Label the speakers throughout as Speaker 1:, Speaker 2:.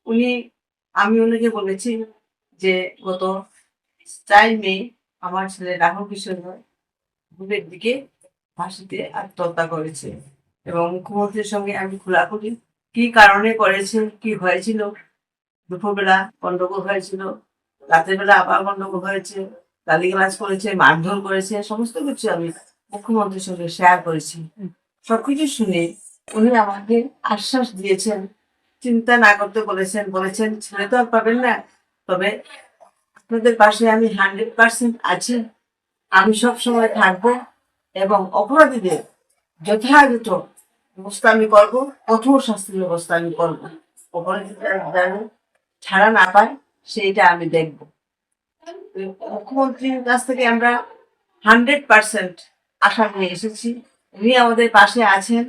Speaker 1: উনি আমি ওনাকে বলেছি যে গত ৪ মে আমার ছেলে রাহুল কিশোর ভোরের দিকে ফাঁসিতে আত্মহত্যা করেছে এবং মুখ্যমন্ত্রীর সঙ্গে আমি খোলাখুলি কি কারণে করেছে, কি হয়েছিল, দুপুরবেলা গন্ডগোল হয়েছিল, রাতের বেলা আবার গন্ডগোল হয়েছে, গালিগালাজ করেছে, মারধর করেছে, সমস্ত কিছু আমি মুখ্যমন্ত্রীর সঙ্গে শেয়ার করেছি। সবকিছু শুনে উনি আমাকে আশ্বাস দিয়েছেন, চিন্তা না করতে বলেছেন। বলেছেন ছেড়ে তো আর পাবেন না, তবে আপনাদের পাশে আমি 100% আছি। আমি সবসময় থাকবো এবং অপরাধীদের যথাযথ ব্যবস্থা আমি করবো, কঠোর শাস্তির ব্যবস্থা আমি করবো। অপরাধীরা যেন ছাড়া না পায় সেইটা আমি দেখবো। মুখ্যমন্ত্রীর কাছ থেকে আমরা 100% আশা নিয়ে এসেছি। উনি আমাদের পাশে আছেন,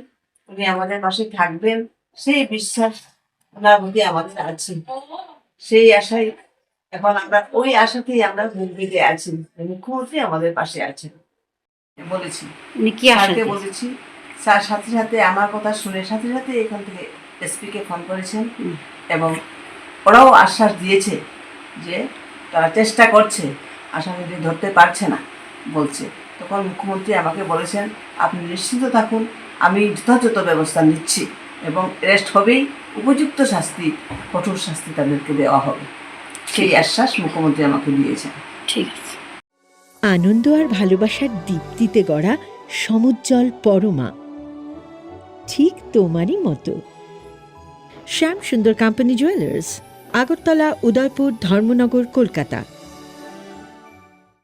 Speaker 1: উনি আমাদের পাশে থাকবেন, সেই বিশ্বাস ওনার প্রতি আমাদের আছে। সেই আশাই এখন আমরা ওই আশাতেই আমরা বুক বেঁধে আছি। মুখ্যমন্ত্রী আমাদের পাশে আছেন বলেছি।
Speaker 2: উনি কি আশা
Speaker 1: স্যারকে
Speaker 2: দিয়েছেন?
Speaker 1: বলেছি, স্যার সাথে সাথে আমার কথা শুনে সাথে সাথে এখান থেকে এসপিকে ফোন করেছেন এবং ওরাও আশ্বাস দিয়েছে যে তারা চেষ্টা করছে, আসামিদের ধরতে পারছে না বলছে। তখন মুখ্যমন্ত্রী আমাকে বলেছেন আপনি নিশ্চিন্ত থাকুন, আমি যথাযথ ব্যবস্থা নিচ্ছি এবং অ্যারেস্ট হবেই, উপযুক্ত শাস্তি, কঠোর শাস্তি তাদেরকে দেওয়া হবে। সেই আশ্বাস মুখ্যমন্ত্রী আমাকে দিয়েছেন।
Speaker 2: ঠিক আছে।
Speaker 3: আনন্দ আর ভালোবাসার দীপ্তিতে গড়া সমুজ্জ্বল পরমা, ঠিক তোমারই মতো। শ্যাম সুন্দর কোম্পানি জুয়েলার্স, আগরতলা, উদয়পুর, ধর্মনগর, কলকাতা।